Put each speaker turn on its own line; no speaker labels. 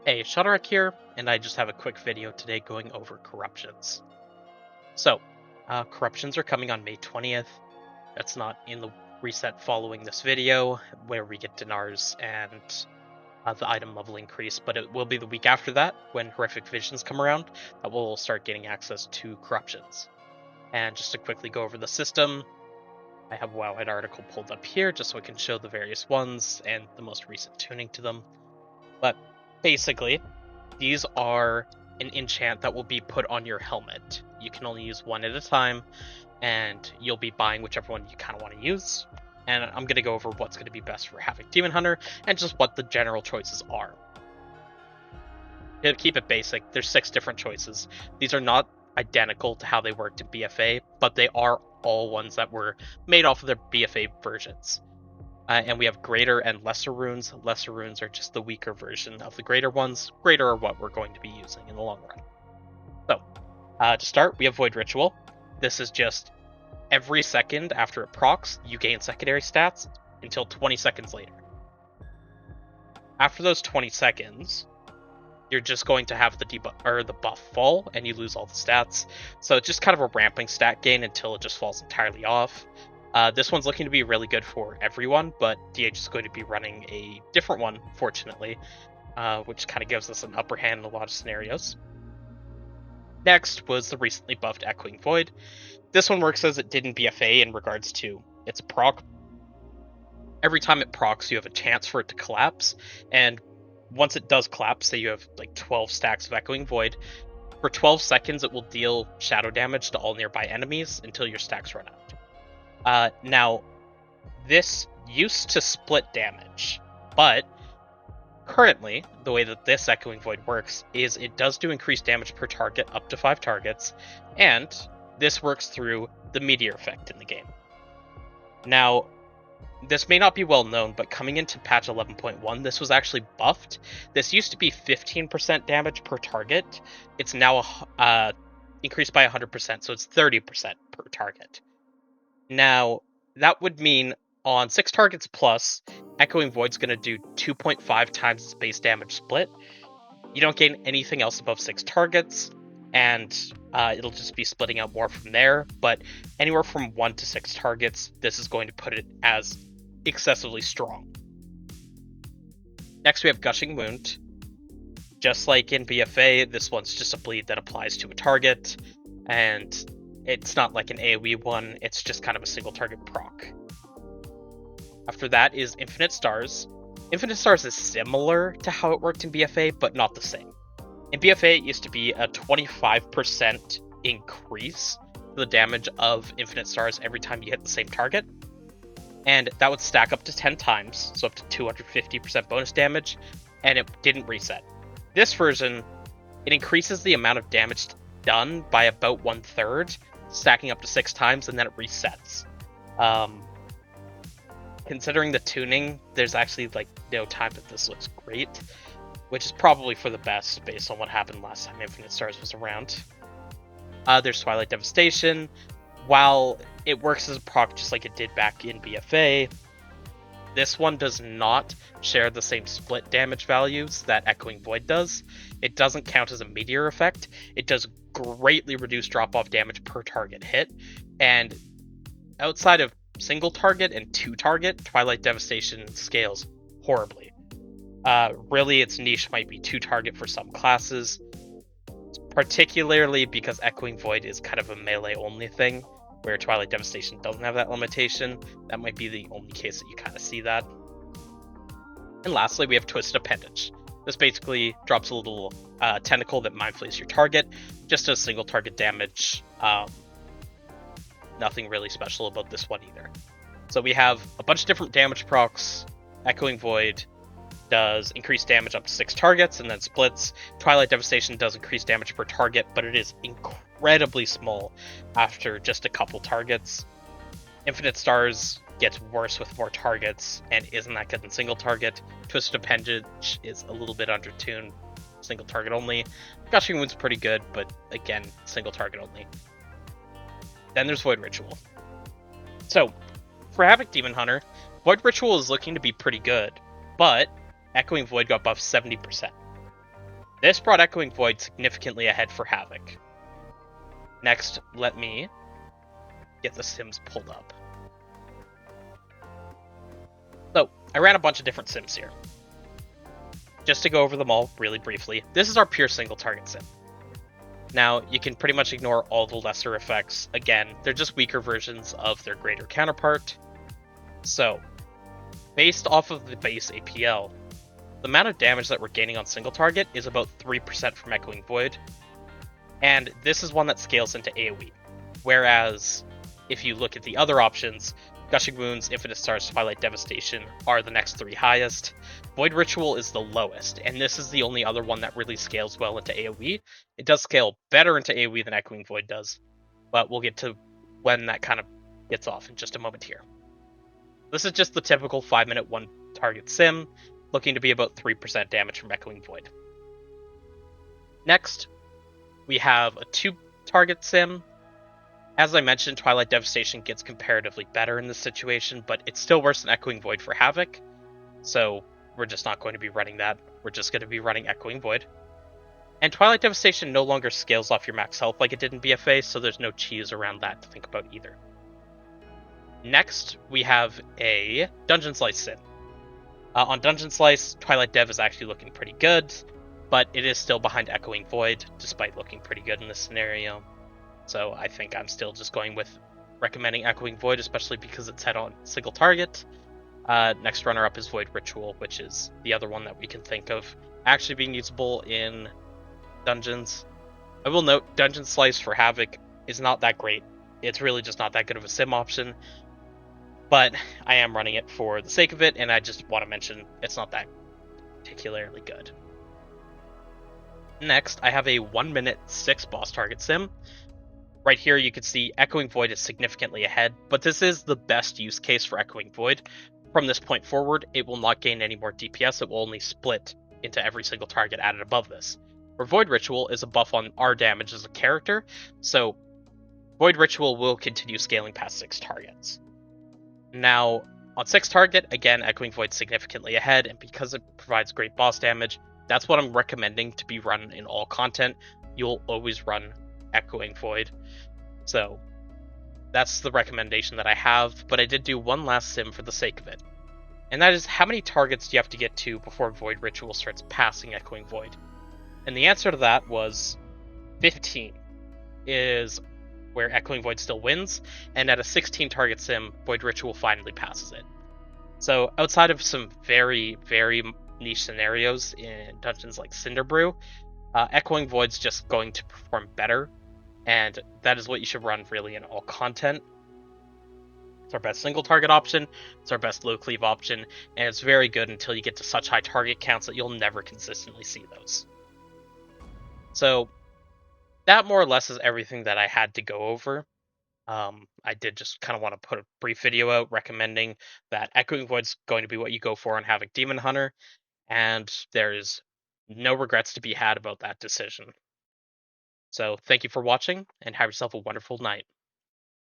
Hey, Shutterek here, and I just have a quick video today going over corruptions. So, corruptions are coming on May 20th. That's not in the reset following this video, where we get dinars and the item level increase, but it will be the week after that, when Horrific Visions come around, that we'll start getting access to corruptions. And just to quickly go over the system, I have a Wowhead article pulled up here just so I can show the various ones and the most recent tuning to them. But basically, these are an enchant that will be put on your helmet. You can only use one at a time, and you'll be buying whichever one you kind of want to use. And I'm going to go over what's going to be best for Havoc Demon Hunter, and just what the general choices are. To keep it basic, there's 6 different choices. These are not identical to how they worked in BFA, but they are all ones that were made off of their BFA versions. And we have greater and lesser runes. Lesser runes are just the weaker version of the greater ones. Greater are what we're going to be using in the long run. So, to start, we have Void Ritual. This is just every second after it procs, you gain secondary stats until 20 seconds later. After those 20 seconds, you're just going to have the debuff or the buff fall, and you lose all the stats. So it's just kind of a ramping stat gain until it just falls entirely off. This one's looking to be really good for everyone, but DH is going to be running a different one, fortunately, which kind of gives us an upper hand in a lot of scenarios. Next was the recently buffed Echoing Void. This one works as it did in BFA in regards to its proc. Every time it procs, you have a chance for it to collapse, and once it does collapse, say you have like 12 stacks of Echoing Void, for 12 seconds it will deal shadow damage to all nearby enemies until your stacks run out. Now, this used to split damage, but currently, the way that this Echoing Void works is it does do increased damage per target up to 5 targets, and this works through the meteor effect in the game. Now, this may not be well known, but coming into patch 11.1, this was actually buffed. This used to be 15% damage per target. It's now increased by 100%, so it's 30% per target. Now, that would mean on 6 targets plus, Echoing Void's going to do 2.5 times its base damage split. You don't gain anything else above 6 targets, and it'll just be splitting out more from there, but anywhere from 1 to 6 targets, this is going to put it as excessively strong. Next, we have Gushing Wound. Just like in BFA, this one's just a bleed that applies to a target, and it's not like an AoE one, it's just kind of a single target proc. After that is Infinite Stars. Infinite Stars is similar to how it worked in BFA, but not the same. In BFA, it used to be a 25% increase to the damage of Infinite Stars every time you hit the same target, and that would stack up to 10 times, so up to 250% bonus damage, and it didn't reset. This version, it increases the amount of damage done by about 1/3, stacking up to 6 times, and then it resets. Considering the tuning, there's actually like no time that this looks great, which is probably for the best based on what happened last time Infinite Stars was around. There's Twilight Devastation. While it works as a proc just like it did back in BFA, this one does not share the same split damage values that Echoing Void does. It doesn't count as a meteor effect. It does greatly reduce drop-off damage per target hit, and outside of single target and 2 target, Twilight Devastation scales horribly. Really, its niche might be 2 target for some classes, particularly because Echoing Void is kind of a melee only thing, where Twilight Devastation doesn't have that limitation. That might be the only case that you kind of see that. And lastly, we have Twisted Appendage. This basically drops a little tentacle that mindflays your target, just does single target damage. Nothing really special about this one either. So we have a bunch of different damage procs. Echoing Void does increased damage up to 6 targets and then splits. Twilight Devastation does increase damage per target, but it is incredibly small after just a couple targets. Infinite Stars gets worse with more targets and isn't that good in single target. Twisted Appendage is a little bit undertuned, single target only. Gushing Wound's pretty good, but again, single target only. Then there's Void Ritual. So, for Havoc Demon Hunter, Void Ritual is looking to be pretty good, but Echoing Void got buffed 70%. This brought Echoing Void significantly ahead for Havoc. Next, let me get the sims pulled up. So, I ran a bunch of different sims here. Just to go over them all really briefly, this is our pure single target sim. Now, you can pretty much ignore all the lesser effects. Again, they're just weaker versions of their greater counterpart. So, based off of the base APL, the amount of damage that we're gaining on single target is about 3% from Echoing Void, and this is one that scales into AoE. Whereas, if you look at the other options, Gushing Wounds, Infinite Stars, Twilight Devastation are the next 3 highest. Void Ritual is the lowest, and this is the only other one that really scales well into AoE. It does scale better into AoE than Echoing Void does, but we'll get to when that kind of gets off in just a moment here. This is just the typical 5-minute 1-target sim, looking to be about 3% damage from Echoing Void. Next, we have a 2-target sim. As I mentioned, Twilight Devastation gets comparatively better in this situation, but it's still worse than Echoing Void for Havoc, so we're just not going to be running that. We're just going to be running Echoing Void. And Twilight Devastation no longer scales off your max health like it did in BFA, so there's no cheese around that to think about either. Next, we have a Dungeon Slice sim. On Dungeon Slice, Twilight Dev is actually looking pretty good, but it is still behind Echoing Void, despite looking pretty good in this scenario. So I think I'm still just going with recommending Echoing Void, especially because it's head on single target. Next runner-up is Void Ritual, which is the other one that we can think of actually being usable in dungeons. I will note, Dungeon Slice for Havoc is not that great. It's really just not that good of a sim option, but I am running it for the sake of it, and I just want to mention it's not that particularly good. Next, I have a 1-minute 6 boss target sim. Right here, you can see Echoing Void is significantly ahead, but this is the best use case for Echoing Void. From this point forward, it will not gain any more DPS, it will only split into every single target added above this. For Void Ritual is a buff on R damage as a character, so Void Ritual will continue scaling past 6 targets. Now, on 6 target, again, Echoing Void significantly ahead, and because it provides great boss damage, that's what I'm recommending to be run in all content. You'll always run Echoing Void. So that's the recommendation that I have, but I did do one last sim for the sake of it. And that is, how many targets do you have to get to before Void Ritual starts passing Echoing Void? And the answer to that was 15 is where Echoing Void still wins, and at a 16 target sim, Void Ritual finally passes it. So outside of some very, very niche scenarios in dungeons like Cinderbrew, Echoing Void's just going to perform better, and that is what you should run really in all content. It's our best single target option, it's our best low cleave option, and it's very good until you get to such high target counts that you'll never consistently see those. So that more or less is everything that I had to go over. I did just kind of want to put a brief video out recommending that Echoing Void's going to be what you go for on Havoc Demon Hunter, and there's no regrets to be had about that decision. So thank you for watching, and have yourself a wonderful night.